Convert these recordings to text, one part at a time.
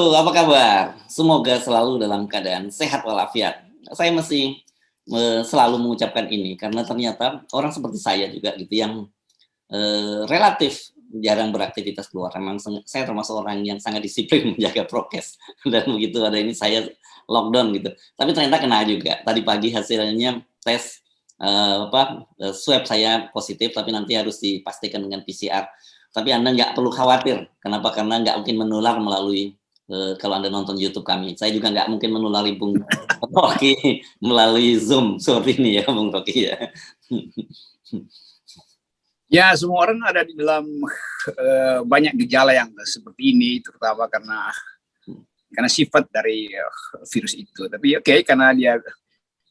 Halo, apa kabar? Semoga selalu dalam keadaan sehat walafiat. Saya masih selalu mengucapkan ini karena ternyata orang seperti saya juga gitu yang relatif jarang beraktivitas keluar. Memang saya termasuk orang yang sangat disiplin menjaga prokes dan begitu ada ini saya lockdown gitu. Tapi ternyata kena juga. Tadi pagi hasilnya tes swab saya positif, tapi nanti harus dipastikan dengan PCR. Tapi Anda nggak perlu khawatir. Kenapa? Karena nggak mungkin menular melalui kalau Anda nonton YouTube kami. Saya juga nggak mungkin menulari Bung Rocky melalui Zoom seperti ini ya, Bung Rocky ya. Ya, semua orang ada di dalam banyak gejala yang seperti ini, terutama karena sifat dari virus itu. Tapi oke, karena dia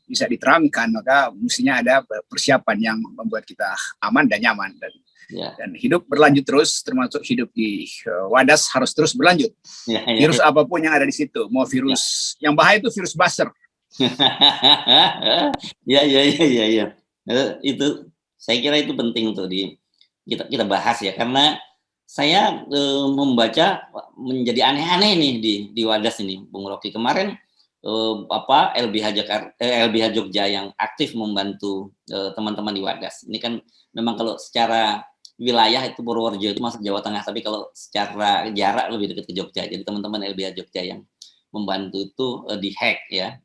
bisa diterangkan, maka mestinya ada persiapan yang membuat kita aman dan nyaman. Dan hidup berlanjut terus, termasuk hidup di Wadas harus terus berlanjut. Virus apapun yang ada di situ, mau virus yang bahaya itu virus buzzer. Ya. Itu saya kira itu penting untuk kita bahas ya, karena saya membaca menjadi aneh-aneh nih di Wadas ini, Bung Rocky. Kemarin LBH Jogja yang aktif membantu teman-teman di Wadas. Ini kan memang kalau secara wilayah itu Purworejo itu masuk Jawa Tengah, tapi kalau secara jarak lebih dekat ke Jogja. Jadi teman-teman LBH Jogja yang membantu itu dihack ya,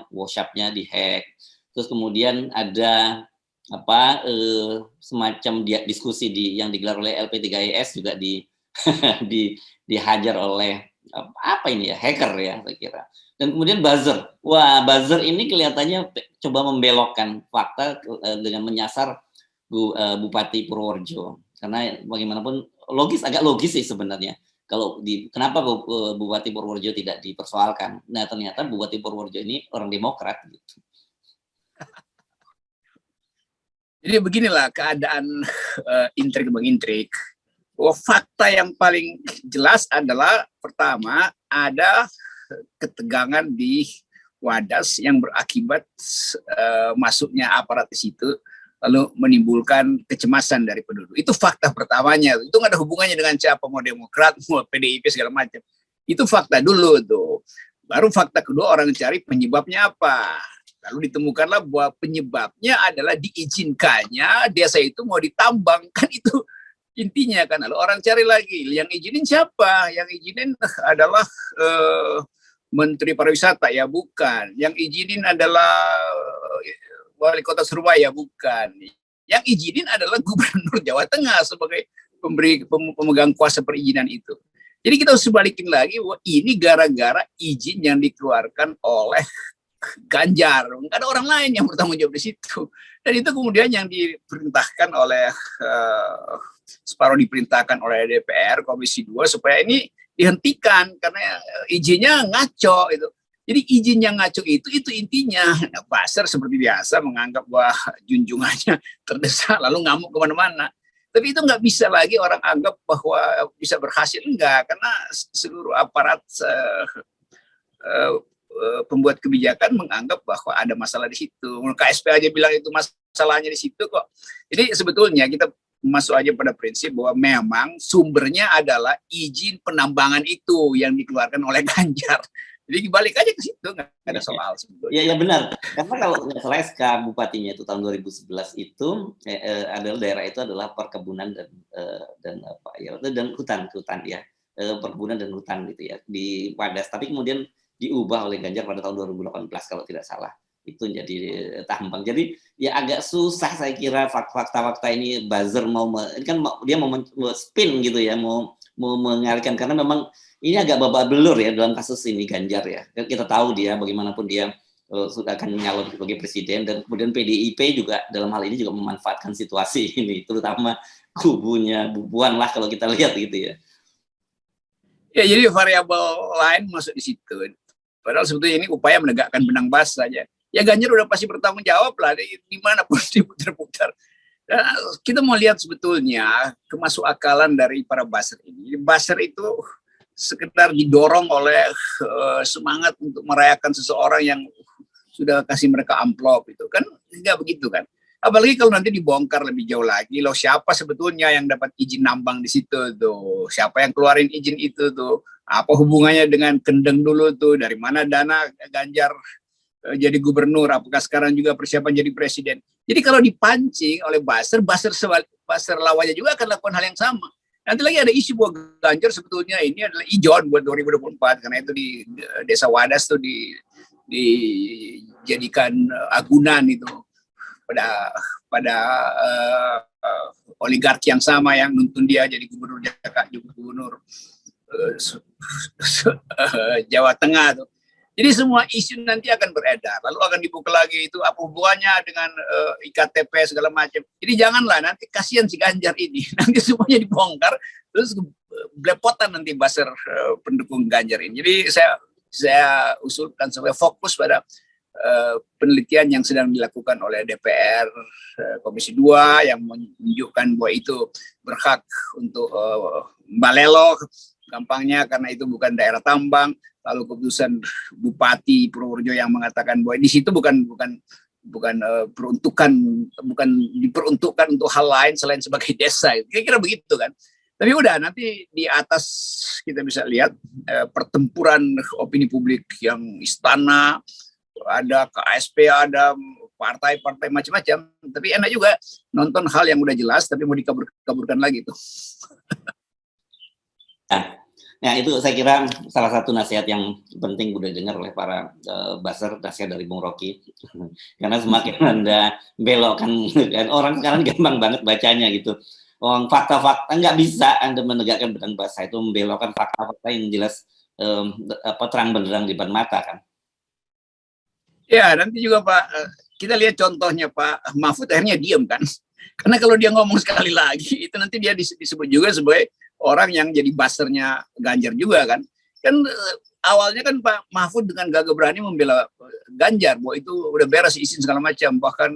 WhatsApp-nya dihack. Terus kemudian ada semacam diskusi yang digelar oleh LP3IS juga dihajar oleh hacker ya saya kira. Dan kemudian buzzer. Wah, buzzer ini kelihatannya coba membelokkan fakta dengan menyasar Bupati Purworejo. Karena bagaimanapun agak logis sih sebenarnya. Kenapa Bupati Purworejo tidak dipersoalkan? Nah, ternyata Bupati Purworejo ini orang Demokrat gitu. Jadi beginilah keadaan intrik-mengintrik. Fakta yang paling jelas adalah pertama ada ketegangan di Wadas yang berakibat masuknya aparat di situ lalu menimbulkan kecemasan dari penduduk. Itu fakta pertamanya. Itu nggak ada hubungannya dengan siapa, mau Demokrat, mau PDIP segala macam. Itu fakta dulu tuh. Baru fakta kedua orang cari penyebabnya apa. Lalu ditemukanlah bahwa penyebabnya adalah diizinkannya desa itu mau ditambang, kan itu intinya kan. Lalu orang cari lagi, yang izinin siapa? Yang izinin adalah Menteri Pariwisata, ya bukan. Yang izinin adalah Wali Kota Surabaya, bukan. Yang izinin adalah Gubernur Jawa Tengah sebagai pemegang kuasa perizinan itu. Jadi kita harus sebalikin lagi bahwa ini gara-gara izin yang dikeluarkan oleh Ganjar, nggak ada orang lain yang bertanggung jawab di situ. Dan itu kemudian yang diperintahkan oleh separuh diperintahkan oleh DPR Komisi 2 supaya ini dihentikan karena izinnya ngaco itu. Jadi izin yang ngaco itu intinya. Nah, Buzzer seperti biasa menganggap bahwa junjungannya terdesak lalu ngamuk kemana-mana. Tapi itu nggak bisa lagi orang anggap bahwa bisa berhasil, enggak, karena seluruh aparat pembuat kebijakan menganggap bahwa ada masalah di situ. KSP aja bilang itu masalahnya di situ kok. Jadi sebetulnya kita masuk aja pada prinsip bahwa memang sumbernya adalah izin penambangan itu yang dikeluarkan oleh Ganjar. Jadi balik aja ke situ, nggak ada soal sebetulnya. Iya benar. Karena kalau nggak salah SK bupatinya itu tahun 2011 itu adalah daerah itu adalah perkebunan dan hutan ya. Perkebunan dan hutan gitu ya di Wadas. Tapi kemudian diubah oleh Ganjar pada tahun 2018 kalau tidak salah. Itu jadi tambang. Jadi ya agak susah saya kira fakta-fakta ini buzzer dia mau spin gitu ya, mau mengalihkan karena memang ini agak babak belur ya dalam kasus ini Ganjar ya. Kita tahu dia bagaimanapun dia sudah akan menyalon sebagai presiden dan kemudian PDIP juga dalam hal ini juga memanfaatkan situasi ini, terutama kubunya Bu Puan lah kalau kita lihat gitu ya. Ya, jadi variabel lain masuk di situ. Padahal sebetulnya ini upaya menegakkan benang basah saja. Ya Ganjar udah pasti bertanggung jawab lah dimanapun diputar-putar. Kita mau lihat sebetulnya kemasukakalan dari para buzzer ini. Buzzer itu sekedar didorong oleh semangat untuk merayakan seseorang yang sudah kasih mereka amplop itu kan, nggak begitu kan. Apalagi kalau nanti dibongkar lebih jauh lagi, loh siapa sebetulnya yang dapat izin nambang di situ tuh, siapa yang keluarin izin itu tuh, Apa hubungannya dengan Kendeng dulu tuh? Dari mana dana Ganjar jadi gubernur? Apakah sekarang juga persiapan jadi presiden? Jadi kalau dipancing oleh Buzzer, Buzzer lawannya juga akan lakukan hal yang sama. Nanti lagi ada isu bahwa Ganjar sebetulnya ini adalah ijon buat 2024 karena itu di Desa Wadas tuh dijadikan agunan itu pada oligarki yang sama yang nuntun dia jadi gubernur Jawa Tengah tuh. Jadi semua isu nanti akan beredar, lalu akan dibuka lagi itu apa hubungannya dengan IKTP segala macam. Jadi janganlah, nanti kasihan si Ganjar ini, nanti semuanya dibongkar, terus belepotan nanti buzzer pendukung Ganjar ini. Jadi saya usulkan supaya fokus pada penelitian yang sedang dilakukan oleh DPR Komisi 2 yang menunjukkan bahwa itu berhak untuk balelo gampangnya karena itu bukan daerah tambang. Lalu keputusan Bupati Purworejo yang mengatakan bahwa di situ bukan diperuntukkan untuk hal lain selain sebagai desa. Kira-kira begitu kan. Tapi udah nanti di atas kita bisa lihat pertempuran opini publik yang istana, ada KSP, ada partai-partai macam-macam. Tapi enak juga nonton hal yang udah jelas tapi mau dikabur-kaburkan lagi tuh. Nah itu saya kira salah satu nasihat yang penting udah dengar oleh para buzzer, nasihat dari Bung Rocky. Karena semakin Anda belokkan, kan orang sekarang gampang banget bacanya gitu. Fakta-fakta nggak bisa Anda menegakkan benang basah, itu membelokkan fakta-fakta yang jelas terang benderang di depan mata kan. Ya nanti juga Pak, kita lihat contohnya Pak Mahfud akhirnya diem kan. Karena kalau dia ngomong sekali lagi itu nanti dia disebut juga sebagai orang yang jadi buzzernya Ganjar juga kan. Kan awalnya kan Pak Mahfud dengan gagah berani membela Ganjar bahwa itu udah beres izin segala macam, bahkan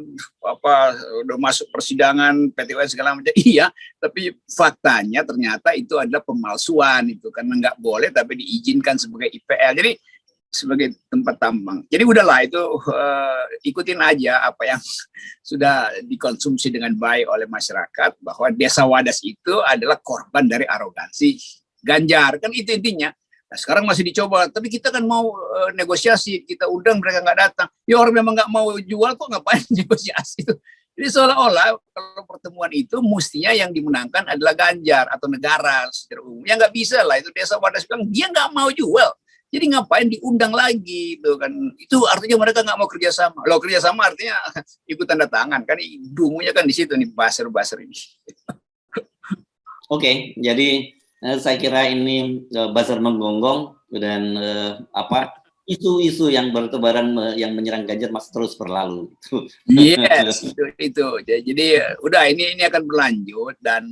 udah masuk persidangan PT UN segala macam. Iya, tapi faktanya ternyata itu adalah pemalsuan itu karena nggak boleh tapi diizinkan sebagai IPL. Jadi sebagai tempat tambang. Jadi udahlah itu ikutin aja apa yang sudah dikonsumsi dengan baik oleh masyarakat bahwa Desa Wadas itu adalah korban dari arogansi Ganjar. Kan itu intinya. Nah, sekarang masih dicoba, tapi kita kan mau negosiasi, kita undang mereka nggak datang. Ya orang memang nggak mau jual kok ngapain negosiasi itu. Jadi seolah-olah kalau pertemuan itu mestinya yang dimenangkan adalah Ganjar atau negara secara umum. Ya nggak bisa lah, itu Desa Wadas bilang dia nggak mau jual. Jadi ngapain diundang lagi itu kan? Itu artinya mereka nggak mau kerjasama. Loh kerjasama artinya ikut tanda tangan kan? Dungunya kan di situ nih buzzer ini. Oke, jadi saya kira ini buzzer menggonggong dan isu-isu yang bertebaran yang menyerang Ganjar masih terus berlalu. Yes, itu. Jadi udah ini akan berlanjut dan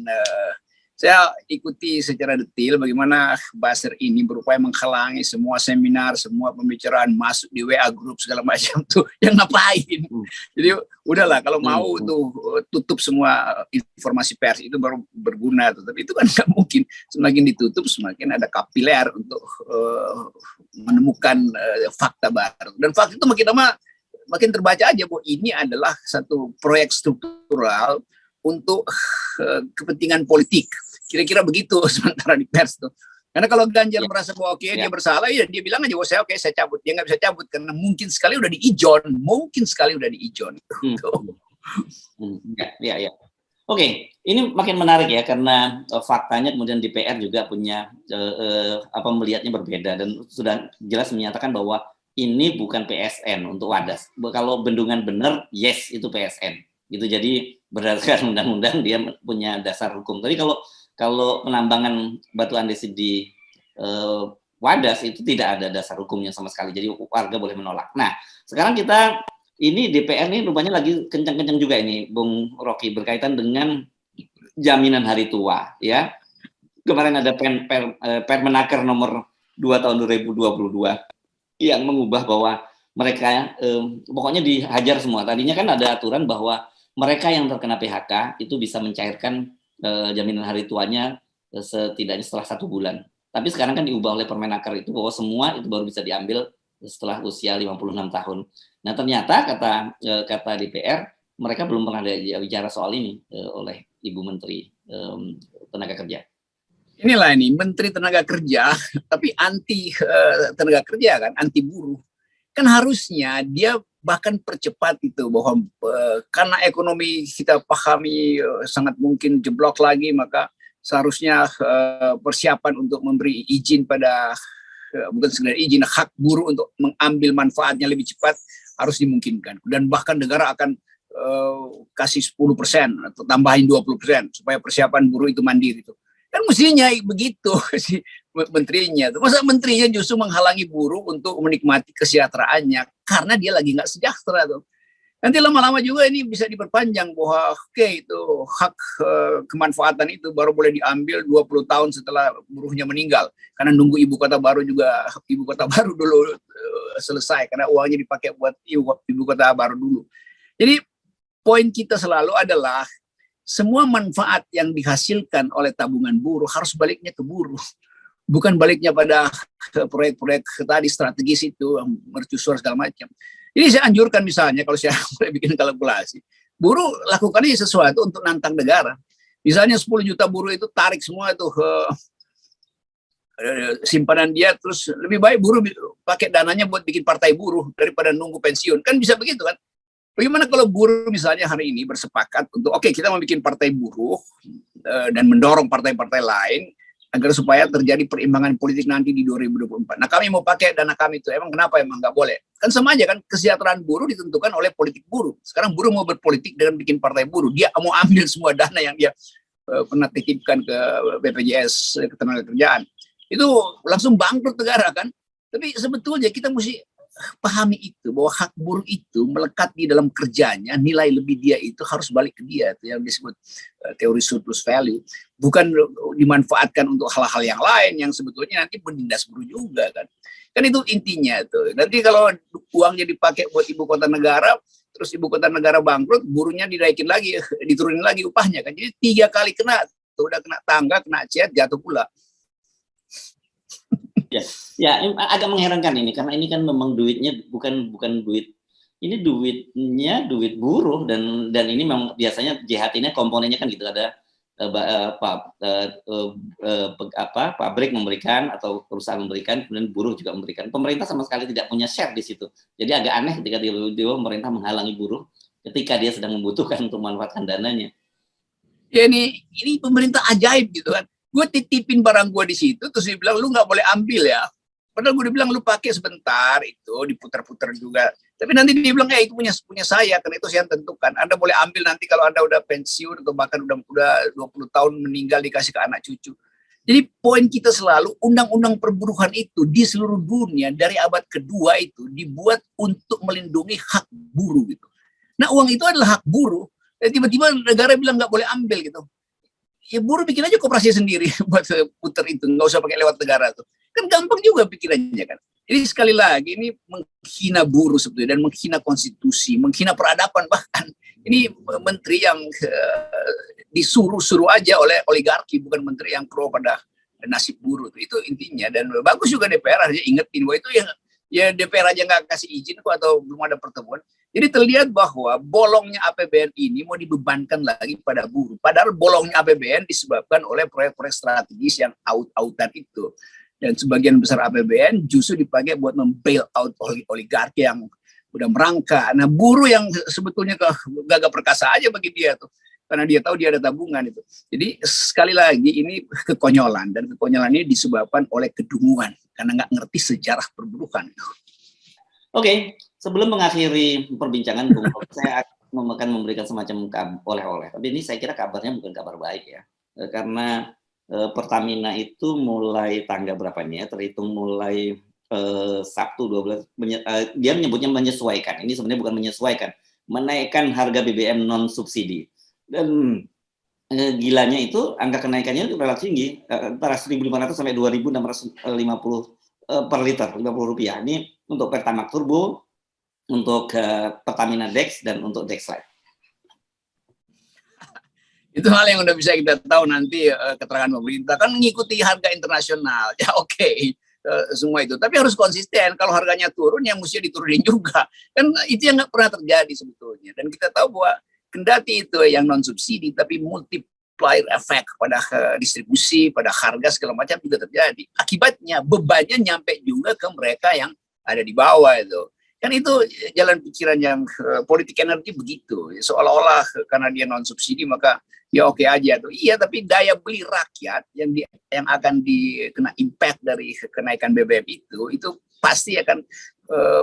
saya ikuti secara detail bagaimana buzzer ini berupaya menghalangi semua seminar, semua pembicaraan masuk di WA grup segala macam tuh. Yang ngapain? Jadi udahlah kalau mau tuh tutup semua informasi pers itu baru berguna tuh. Tapi itu kan nggak mungkin. Semakin ditutup semakin ada kapiler untuk menemukan fakta baru. Dan fakta itu makin lama makin terbaca aja bahwa ini adalah satu proyek struktural untuk kepentingan politik. Kira-kira begitu sementara di pers tuh. Karena kalau Ganjar merasa bahwa dia bersalah, ya dia bilang aja, saya cabut. Dia nggak bisa cabut karena mungkin sekali udah diijon. Ya. Oke, ini makin menarik ya karena faktanya kemudian DPR juga punya melihatnya berbeda dan sudah jelas menyatakan bahwa ini bukan PSN untuk Wadas. Kalau bendungan benar, yes itu PSN. Gitu. Jadi berdasarkan undang-undang dia punya dasar hukum. Tapi kalau penambangan batu andesit di Wadas itu tidak ada dasar hukumnya sama sekali. Jadi warga boleh menolak. Nah, sekarang ini DPR ini rupanya lagi kencang-kencang juga ini, Bung Rocky, berkaitan dengan jaminan hari tua. Ya, kemarin ada Permenaker nomor 2 tahun 2022 yang mengubah bahwa mereka pokoknya dihajar semua. Tadinya kan ada aturan bahwa mereka yang terkena PHK itu bisa mencairkan jaminan hari tuanya setidaknya setelah 1 bulan. Tapi sekarang kan diubah oleh Permenaker itu bahwa semua itu baru bisa diambil setelah usia 56 tahun. Nah ternyata kata DPR mereka belum pernah bicara soal ini oleh Ibu Menteri Tenaga Kerja. inilah ini Menteri Tenaga Kerja, tapi anti tenaga kerja kan, anti buruh. Kan harusnya dia bahkan percepat itu bahwa karena ekonomi kita pahami sangat mungkin jeblok lagi, maka seharusnya persiapan untuk memberi izin pada bukan sekedar izin, hak buruh untuk mengambil manfaatnya lebih cepat harus dimungkinkan, dan bahkan negara akan kasih 10% atau tambahin 20% supaya persiapan buruh itu mandiri itu. Kan mestinya begitu si menterinya. Masa menterinya justru menghalangi buruh untuk menikmati kesejahteraannya karena dia lagi nggak sejahtera tuh. Nanti lama-lama juga ini bisa diperpanjang bahwa itu hak kemanfaatan itu baru boleh diambil 20 tahun setelah buruhnya meninggal. Karena nunggu ibu kota baru dulu selesai karena uangnya dipakai buat ibu kota baru dulu. Jadi poin kita selalu adalah semua manfaat yang dihasilkan oleh tabungan buruh harus baliknya ke buruh, bukan baliknya pada proyek-proyek tadi strategis itu, mercusuar segala macam. Jadi saya anjurkan misalnya kalau saya mulai bikin kalkulasi, buruh lakukannya sesuatu untuk nantang negara. Misalnya 10 juta buruh itu tarik semua itu simpanan dia, terus lebih baik buruh pakai dananya buat bikin partai buruh daripada nunggu pensiun. Kan bisa begitu kan? Bagaimana kalau buruh misalnya hari ini bersepakat untuk kita mau bikin partai buruh dan mendorong partai-partai lain agar supaya terjadi perimbangan politik nanti di 2024. Nah kami mau pakai dana kami itu, emang kenapa emang nggak boleh? Kan sama aja kan, kesejahteraan buruh ditentukan oleh politik buruh. Sekarang buruh mau berpolitik dengan bikin partai buruh, dia mau ambil semua dana yang dia pernah titipkan ke BPJS Ketenagakerjaan. Itu langsung bangkrut negara kan. Tapi sebetulnya kita mesti pahami itu, bahwa hak buruh itu melekat di dalam kerjanya, nilai lebih dia itu harus balik ke dia, itu yang disebut teori surplus value, bukan dimanfaatkan untuk hal-hal yang lain yang sebetulnya nanti menindas buruh juga kan itu intinya tuh. Nanti kalau uangnya dipakai buat ibu kota negara, terus ibu kota negara bangkrut, buruhnya dinaikin lagi, diturunin lagi upahnya kan, jadi 3 kali kena tuh, udah kena tangga, kena cet, jatuh pula. Ya, agak mengherankan ini karena ini kan memang duitnya bukan duit, ini duitnya duit buruh, dan ini memang biasanya JHT ini komponennya kan gitu, ada pabrik memberikan atau perusahaan memberikan, kemudian buruh juga memberikan. Pemerintah sama sekali tidak punya share di situ. Jadi agak aneh ketika pemerintah menghalangi buruh ketika dia sedang membutuhkan untuk memanfaatkan dananya. Ya ini pemerintah ajaib gitu kan. Gue titipin barang gue di situ, terus dia bilang lu nggak boleh ambil ya. Padahal gue dibilang lu pakai sebentar, itu diputar-putar juga. Tapi nanti dia bilang itu punya saya, karena itu saya tentukan. Anda boleh ambil nanti kalau Anda udah pensiun atau bahkan udah 20 tahun meninggal, dikasih ke anak cucu. Jadi poin kita selalu, undang-undang perburuhan itu di seluruh dunia dari abad kedua itu dibuat untuk melindungi hak buruh gitu. Nah uang itu adalah hak buruh. Tiba-tiba negara bilang nggak boleh ambil gitu. Ya buruh bikin aja koperasi sendiri buat puter itu, nggak usah pakai lewat negara tuh. Kan gampang juga pikirannya kan. Jadi sekali lagi ini menghina buruh sebetulnya, dan menghina konstitusi, menghina peradaban bahkan. Ini menteri yang disuruh-suruh aja oleh oligarki, bukan menteri yang pro pada nasib buruh. Itu intinya. Dan bagus juga DPR aja ingetin bahwa itu ya DPR aja nggak kasih izin kok, atau belum ada pertemuan. Jadi terlihat bahwa bolongnya APBN ini mau dibebankan lagi pada buruh. Padahal bolongnya APBN disebabkan oleh proyek-proyek strategis yang out-outan itu. Dan sebagian besar APBN justru dipakai buat membail out oligarki yang udah merangkak. Nah buruh yang sebetulnya gagah perkasa aja bagi dia tuh. Karena dia tahu dia ada tabungan itu. Jadi sekali lagi ini kekonyolan. Dan kekonyolan ini disebabkan oleh kedunguan. Karena nggak ngerti sejarah perburuhan. Oke, sebelum mengakhiri perbincangan, saya akan memberikan semacam oleh-oleh. Tapi ini saya kira kabarnya bukan kabar baik ya. Karena Pertamina itu mulai tanggal berapanya, terhitung mulai Sabtu 12, dia menyebutnya menyesuaikan. Ini sebenarnya bukan menyesuaikan, menaikkan harga BBM non subsidi. Dan gilanya itu angka kenaikannya itu relatif tinggi, antara 1.500 sampai 2.650 per liter, Rp50. Ini untuk Pertamax Turbo, untuk Pertamina Dex, dan untuk Dexlite. Itu hal yang udah bisa kita tahu nanti keterangan pemerintah kan mengikuti harga internasional. Ya oke, semua itu. Tapi harus konsisten. Kalau harganya turun, yang mesti diturunin juga. Kan itu yang nggak pernah terjadi sebetulnya. Dan kita tahu bahwa kendati itu yang non subsidi, tapi multiple multiplier effect pada distribusi, pada harga segala macam juga terjadi. Akibatnya bebannya nyampe juga ke mereka yang ada di bawah itu. Kan itu jalan pikiran yang politik energi begitu. Seolah-olah karena dia non subsidi maka ya oke aja tuh. Iya, tapi daya beli rakyat yang akan dikena impact dari kenaikan BBM itu pasti akan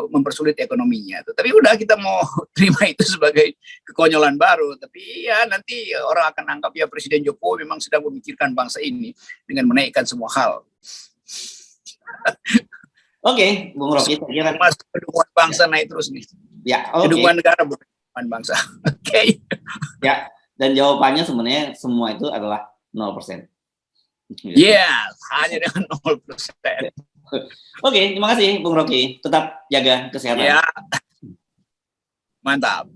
mempersulit ekonominya. Tapi udah, kita mau terima itu sebagai kekonyolan baru. Tapi ya nanti orang akan anggap ya Presiden Jokowi memang sedang memikirkan bangsa ini dengan menaikkan semua hal. Oke, Bung Rocky, saya kira Mas, kedudukan bangsa naik terus nih. ya, oke. Kedudukan negara bukan kedudukan bangsa. Oke. Ya, dan jawabannya sebenarnya semua itu adalah 0%. Yes, hanya dengan 0%. Oke, terima kasih Bung Rocky. Tetap jaga kesehatan. Ya. Mantap.